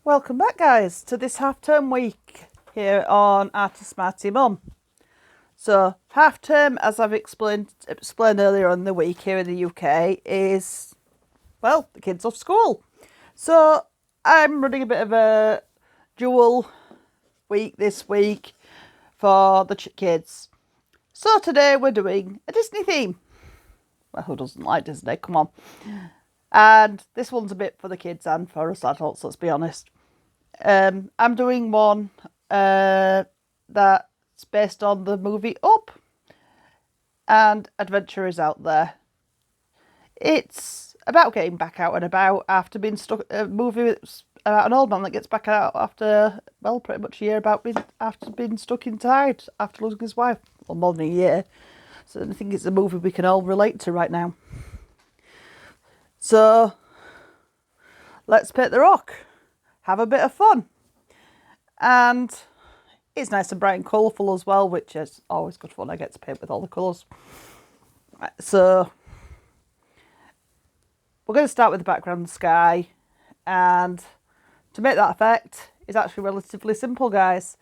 Welcome back, guys, to this half-term week here on Arty Smarty Mum. So, half-term, as I've explained earlier on in the week here in the UK, is, well, the kids off school. So, I'm running a bit of a dual week this week for the kids. So, today we're doing a Disney theme. Well, who doesn't like Disney? Come on. And this one's a bit for the kids and for us adults, let's be honest. I'm doing one that's based on the movie Up, and Adventure is Out There. It's about getting back out and about after being stuck. A movie about an old man that gets back out after, well, pretty much a year after being stuck inside after losing his wife. Well, more than a year. So I think it's a movie we can all relate to right now. So let's paint the rock. Have a bit of fun. And it's nice and bright and colourful as well, which is always good fun. I get to paint with all the colours. So we're going to start with the background sky. And to make that effect is actually relatively simple, guys.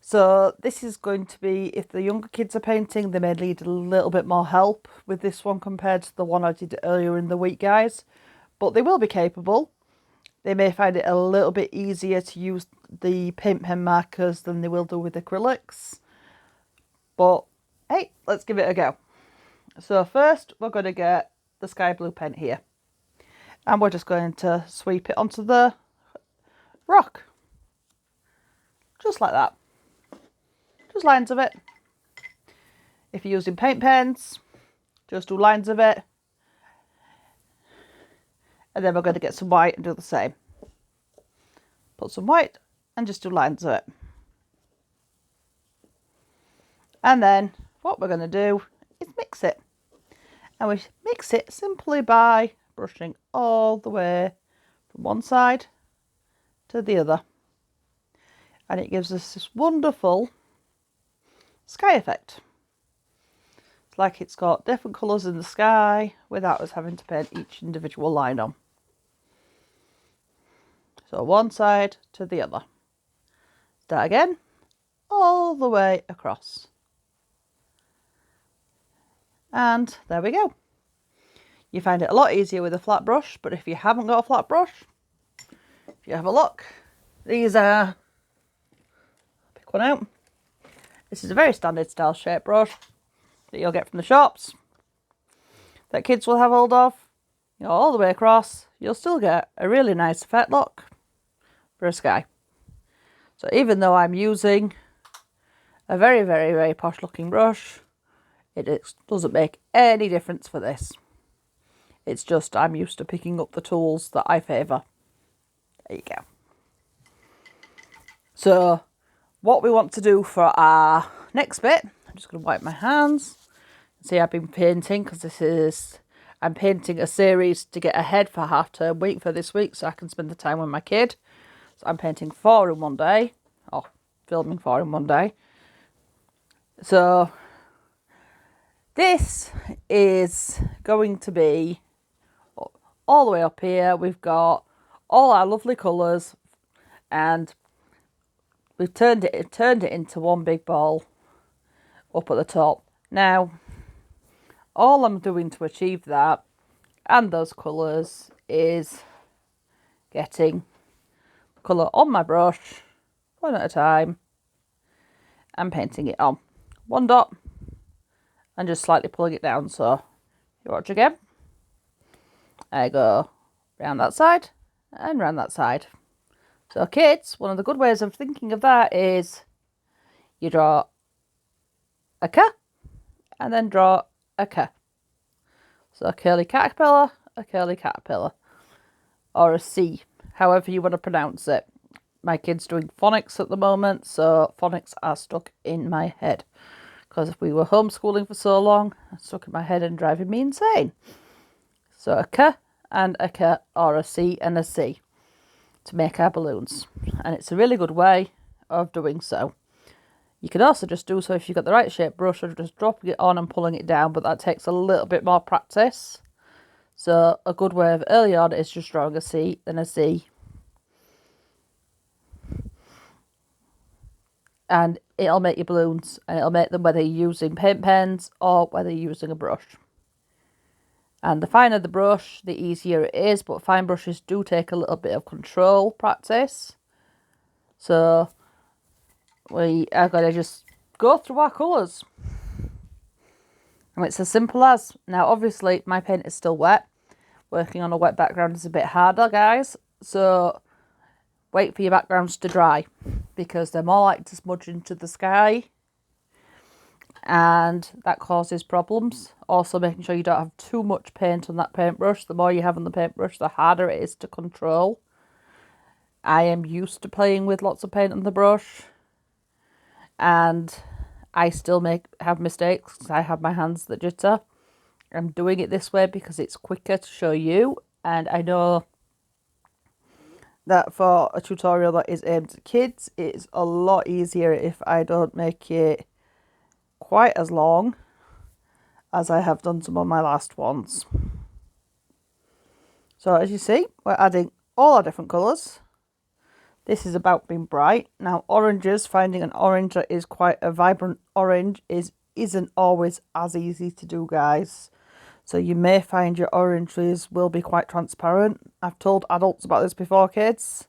So this is going to be, if the younger kids are painting, they may need a little bit more help with this one compared to the one I did earlier in the week, guys. But they will be capable. They may find it a little bit easier to use the paint pen markers than they will do with acrylics. But, hey, let's give it a go. So first, we're going to get the sky blue paint here. And we're just going to sweep it onto the rock. Just like that. Just lines of it. If you're using paint pens, just do lines of it. And then we're going to get some white and do the same. Put some white and just do lines of it. And then what we're going to do is mix it. And we mix it simply by brushing all the way from one side to the other. And it gives us this wonderful sky effect. It's like it's got different colours in the sky without us having to paint each individual line on. So one side to the other. Start again, all the way across. And there we go. You find it a lot easier with a flat brush, but if you haven't got a flat brush, if you have a look, these are, pick one out. This is a very standard style shape brush that you'll get from the shops that kids will have hold of. You know, all the way across, you'll still get a really nice effect look for a sky. So even though I'm using a very, very, very posh looking brush, it doesn't make any difference for this. It's just I'm used to picking up the tools that I favour. There you go. So what we want to do for our next bit, I'm just going to wipe my hands. See, I've been painting because I'm painting a series to get ahead for half-term week for this week so I can spend the time with my kid. So I'm painting 4 in one day, or filming 4 in one day. So this is going to be all the way up here. We've got all our lovely colours and we've turned it into one big ball up at the top. Now, all I'm doing to achieve that and those colours is getting the colour on my brush, one at a time, and painting it on. One dot, and just slightly pulling it down. So, you watch again. I go round that side and round that side. So kids, one of the good ways of thinking of that is you draw a K and then draw a K. So a curly caterpillar, or a C, however you want to pronounce it. My kid's doing phonics at the moment, so phonics are stuck in my head. Because we were homeschooling for so long, it's stuck in my head and driving me insane. So a K and a K, or a C and a C to make our balloons. And it's a really good way of doing so. You can also just do so if you've got the right shape brush, or just dropping it on and pulling it down, but that takes a little bit more practice. So a good way of early on is just drawing a C, then a C, and it'll make your balloons, and it'll make them whether you're using paint pens or whether you're using a brush. And the finer the brush, the easier it is, but fine brushes do take a little bit of control practice. So we are going to just go through our colours. And it's as simple as, now obviously my paint is still wet. Working on a wet background is a bit harder, guys. So wait for your backgrounds to dry, because they're more likely to smudge into the sky, and that causes problems. Also making sure you don't have too much paint on that paintbrush. The more you have on the paintbrush, the harder it is to control. I am used to playing with lots of paint on the brush, and I still have mistakes because I have my hands that jitter. I'm doing it this way because it's quicker to show you, and I know that for a tutorial that is aimed at kids, it's a lot easier if I don't make it quite as long as I have done some of my last ones. So as you see, we're adding all our different colours. This is about being bright. Now oranges, finding an orange that is quite a vibrant orange isn't always as easy to do, guys. So you may find your oranges will be quite transparent. I've told adults about this before, kids.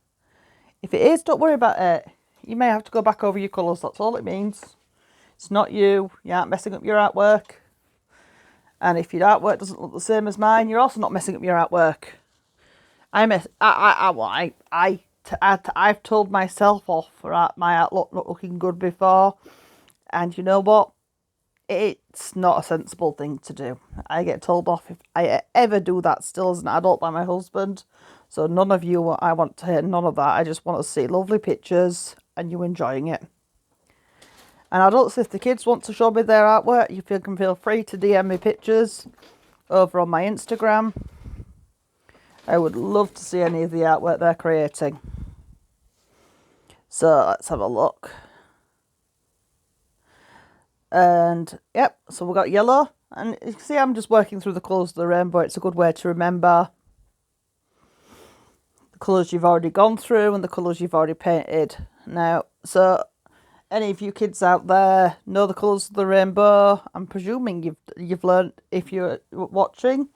If it is, don't worry about it. You may have to go back over your colours, that's all it means. It's not you aren't messing up your artwork. And if your artwork doesn't look the same as mine, you're also not messing up your artwork. I've told myself off for my art not looking good before. And you know what? It's not a sensible thing to do. I get told off if I ever do that still as an adult by my husband. So none of you, I want to hear none of that. I just want to see lovely pictures and you enjoying it. And adults, if the kids want to show me their artwork, you can feel free to DM me pictures over on my Instagram. I would love to see any of the artwork they're creating. So let's have a look. And yep, so we've got yellow, and you can see I'm just working through the colours of the rainbow. It's a good way to remember the colours you've already gone through and the colours you've already painted. Now, so any of you kids out there know the colours of the rainbow. I'm presuming you've learned if you're watching,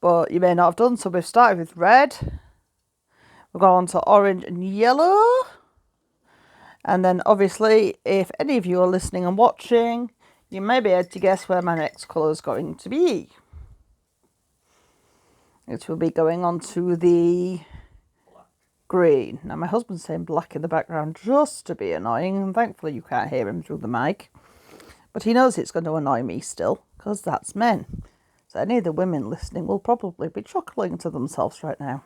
but you may not have done. So we've started with red, we've gone on to orange and yellow, and then obviously if any of you are listening and watching, you may be able to guess where my next colour is going to be. It will be going on to the green. Now my husband's saying black in the background just to be annoying, and thankfully you can't hear him through the mic. But he knows it's going to annoy me still, because that's men. So any of the women listening will probably be chuckling to themselves right now.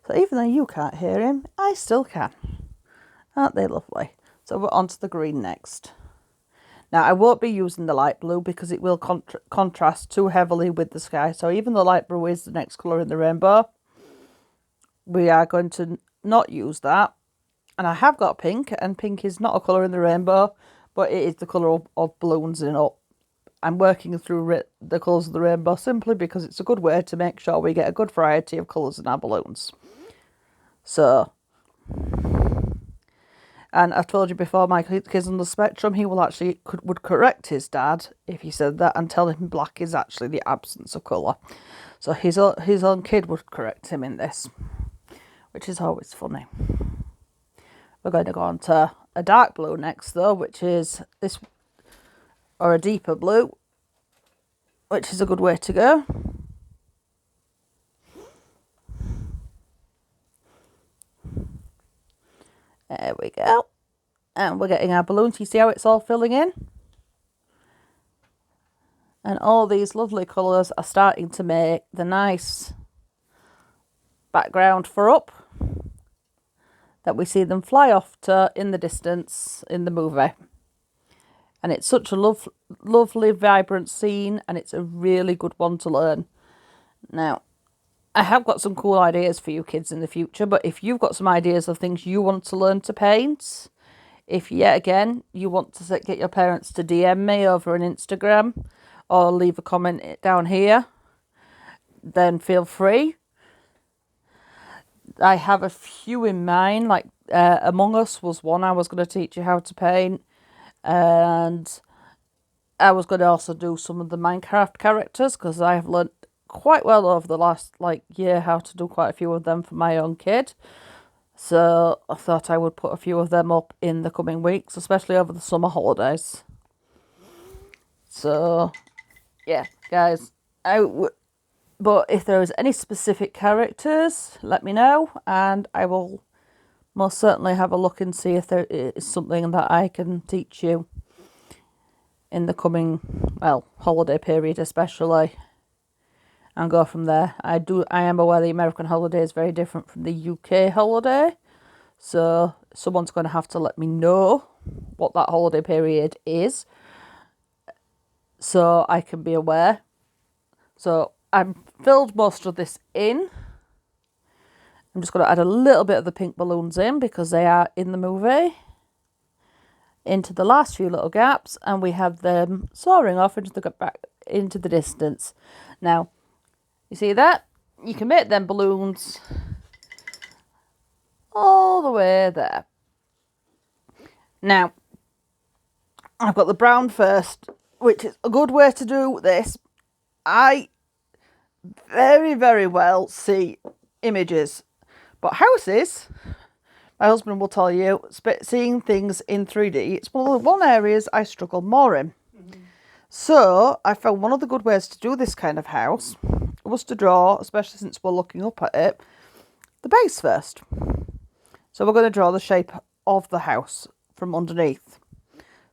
So even though you can't hear him, I still can. Aren't they lovely? So we're on to the green next. Now I won't be using the light blue because it will contrast too heavily with the sky. So even though light blue is the next colour in the rainbow, we are going to not use that. And I have got pink, and pink is not a colour in the rainbow, but it is the colour of balloons in it. I'm working through the colours of the rainbow simply because it's a good way to make sure we get a good variety of colours in our balloons. So, and I've told you before, my kid's on the spectrum, he will actually would correct his dad if he said that and tell him black is actually the absence of colour. So his own kid would correct him in this, which is always funny. We're going to go on to a dark blue next though, which is this, or a deeper blue, which is a good way to go. There we go. And we're getting our balloons. You see how it's all filling in? And all these lovely colours are starting to make the nice background for up that we see them fly off to in the distance in the movie. And it's such a lovely, vibrant scene, and it's a really good one to learn. Now, I have got some cool ideas for you kids in the future, but if you've got some ideas of things you want to learn to paint, if yet again you want to get your parents to DM me over on Instagram or leave a comment down here, then feel free. I have a few in mind, like Among Us was one I was going to teach you how to paint, and I was going to also do some of the Minecraft characters, because I have learnt quite well over the last year how to do quite a few of them for my own kid. So I thought I would put a few of them up in the coming weeks, especially over the summer holidays. So yeah, guys, but if there is any specific characters, let me know, and I will most certainly have a look and see if there is something that I can teach you in the coming, holiday period especially, and go from there. I am aware the American holiday is very different from the UK holiday, so someone's going to have to let me know what that holiday period is, so I can be aware. So I've filled most of this in. I'm just going to add a little bit of the pink balloons in, because they are in the movie, into the last few little gaps, and we have them soaring off into the distance. Now, you see that? You can make them balloons all the way there. Now, I've got the brown first, which is a good way to do this. I very, very well see images, but houses, my husband will tell you, seeing things in 3D, it's one areas I struggle more in. So I found one of the good ways to do this kind of house was to draw, especially since we're looking up at it, the base first. So we're going to draw the shape of the house from underneath.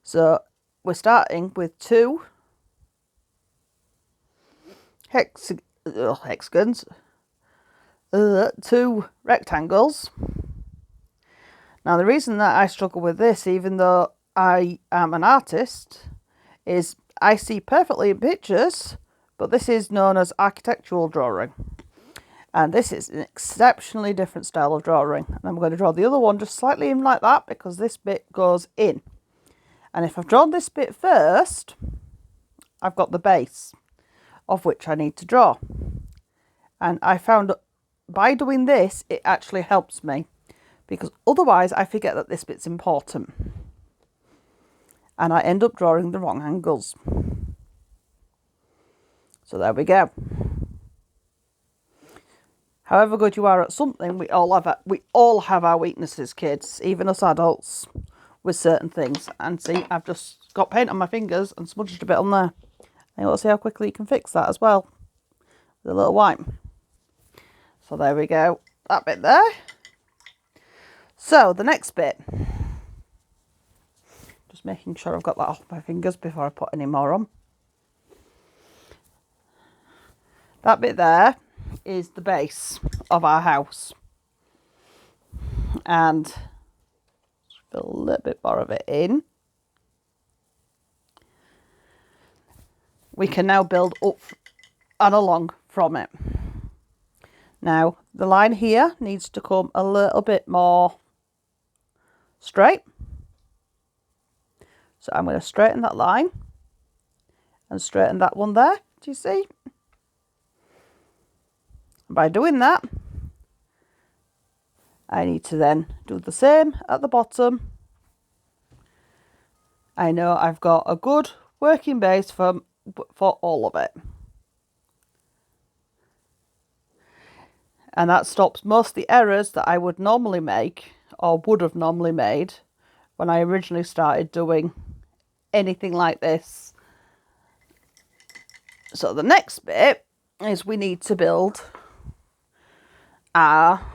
So we're starting with two hexagons, two rectangles. Now the reason that I struggle with this, even though I am an artist, is I see perfectly in pictures, but this is known as architectural drawing. And this is an exceptionally different style of drawing. And I'm going to draw the other one just slightly in like that, because this bit goes in. And if I've drawn this bit first, I've got the base of which I need to draw. And I found by doing this, it actually helps me, because otherwise I forget that this bit's important. And I end up drawing the wrong angles. So there we go. However good you are at something, we all have our weaknesses, kids, even us adults, with certain things. And see, I've just got paint on my fingers and smudged a bit on there. And you'll see how quickly you can fix that as well, with a little wipe. So there we go, that bit there. So the next bit, just making sure I've got that off my fingers before I put any more on. That bit there is the base of our house. And just fill a little bit more of it in. We can now build up and along from it. Now, the line here needs to come a little bit more straight. So I'm going to straighten that line and straighten that one there. Do you see? By doing that, I need to then do the same at the bottom. I know I've got a good working base for all of it. And that stops most of the errors that I would normally make, or would have normally made, when I originally started doing anything like this. So the next bit is we need to build our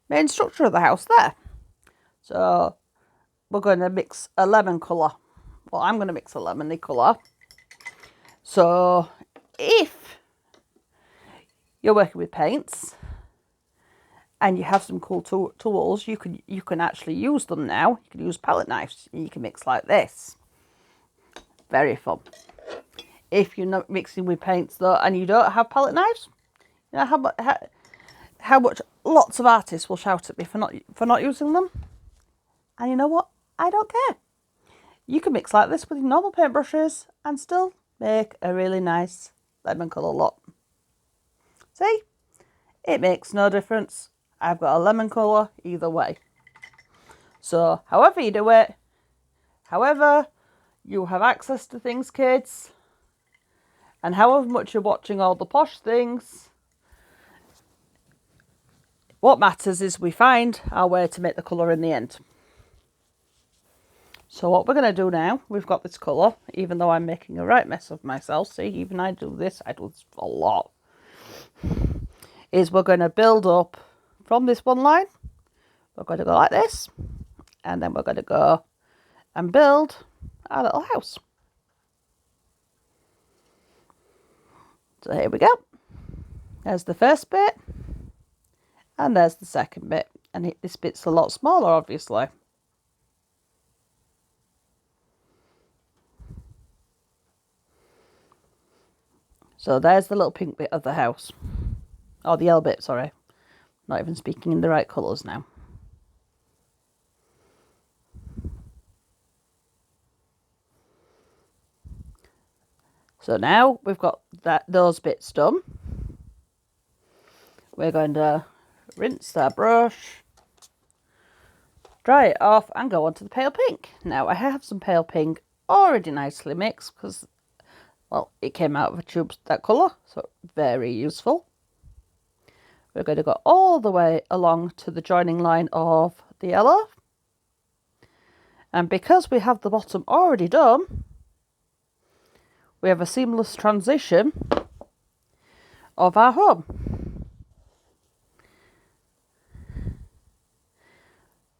main structure of the house there. So we're going to mix a lemon colour. Well, I'm going to mix a lemony colour. So if you're working with paints and you have some cool tools, you can actually use them now. You can use palette knives and you can mix like this. Very fun. If you're not mixing with paints though and you don't have palette knives, you know how much lots of artists will shout at me for not using them. And you know what? I don't care. You can mix like this with normal paintbrushes and still make a really nice lemon colour look. See? It makes no difference. I've got a lemon colour either way. So however you do it, however you have access to things, kids, and however much you're watching all the posh things, what matters is we find our way to make the colour in the end. So what we're going to do now, we've got this colour, even though I'm making a right mess of myself, see, even I do this a lot, is we're going to build up from this one line. We're going to go like this, and then we're going to go and build our little house. So here we go. There's the first bit, and there's the second bit. And this bit's a lot smaller, obviously. So there's the little pink bit of the house. Oh, the yellow bit, sorry. Not even speaking in the right colours now. So now we've got those bits done. We're going to rinse our brush, dry it off, and go on to the pale pink. Now I have some pale pink already nicely mixed because, well, it came out of a tube that colour, so very useful. We're going to go all the way along to the joining line of the yellow. And because we have the bottom already done, we have a seamless transition of our home,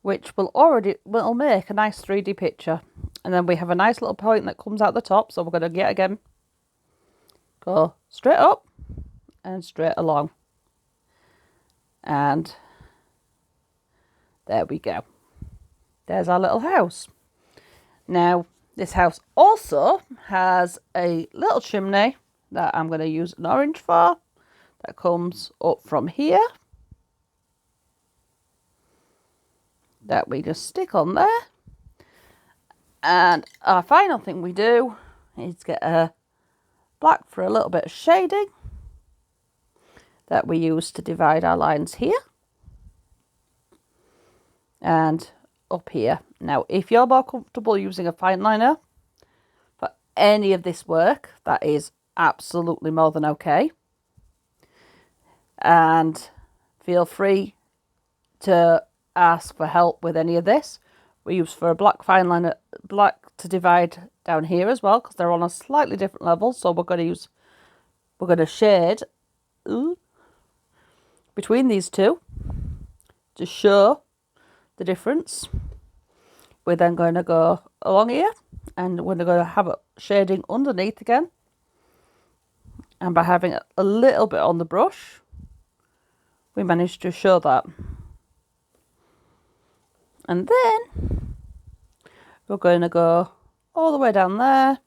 which will make a nice 3D picture. And then we have a nice little point that comes out the top, so we're going to yet again go straight up and straight along. And there we go. There's our little house. Now, this house also has a little chimney that I'm going to use an orange for, that comes up from here, that we just stick on there. And our final thing we do is get a black for a little bit of shading that we use to divide our lines here and up here. Now, if you're more comfortable using a fineliner for any of this work, that is absolutely more than okay. And feel free to ask for help with any of this. We use for a black fineliner, black to divide down here as well, because they're on a slightly different level. So we're going to shade between these two to show the difference. We're then going to go along here, and we're going to have a shading underneath again. And by having a little bit on the brush, we managed to show that. And then we're going to go all the way down there.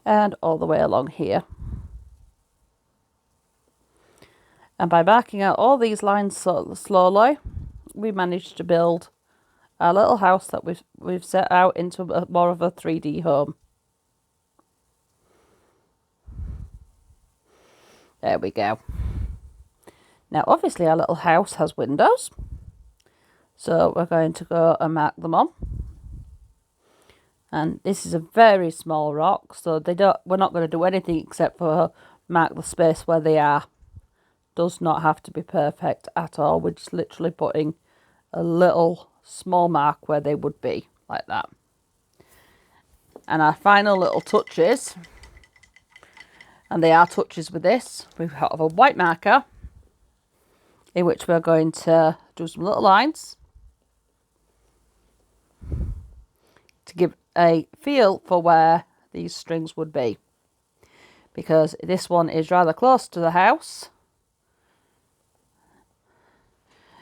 And all the way along here. And by marking out all these lines slowly, we managed to build our little house that we've set out into more of a 3D home. There we go. Now, obviously, our little house has windows, so we're going to go and mark them on. And this is a very small rock, so we're not going to do anything except for mark the space where they are. Does not have to be perfect at all. We're just literally putting a little small mark where they would be, like that. And our final little touches, and they are touches with this, we have a white marker in which we're going to do some little lines to give a feel for where these strings would be, because this one is rather close to the house,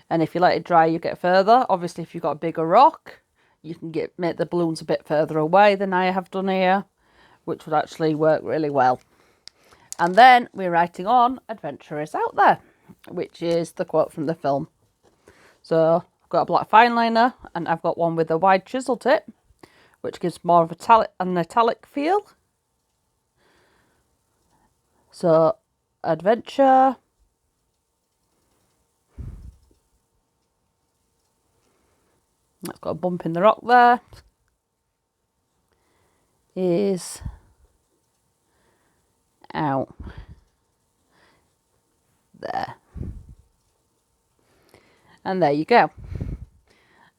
and if you let it dry you get further. Obviously, if you've got a bigger rock, you can make the balloons a bit further away than I have done here, which would actually work really well. And then we're writing on "Adventure is out there," which is the quote from the film. So I've got a black fineliner, and I've got one with a wide chisel tip, which gives more of an metallic feel. So adventure That's got a bump in the rock there. Is out there. And there you go.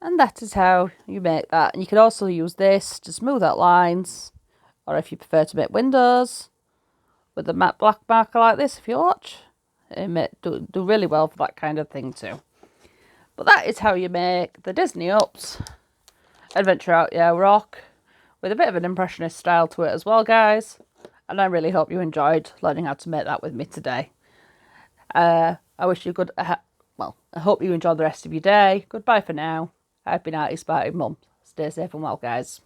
And that is how you make that. And you can also use this to smooth out lines, or if you prefer to make windows with a matte black marker like this, if you watch, it do really well for that kind of thing too. But that is how you make the Disney Ups Adventure Out Yeah rock, with a bit of an impressionist style to it as well, guys. And I really hope you enjoyed learning how to make that with me today. I wish you good. Well, I hope you enjoyed the rest of your day. Goodbye for now. I've been Arty Sparty Mum. Stay safe and well, guys.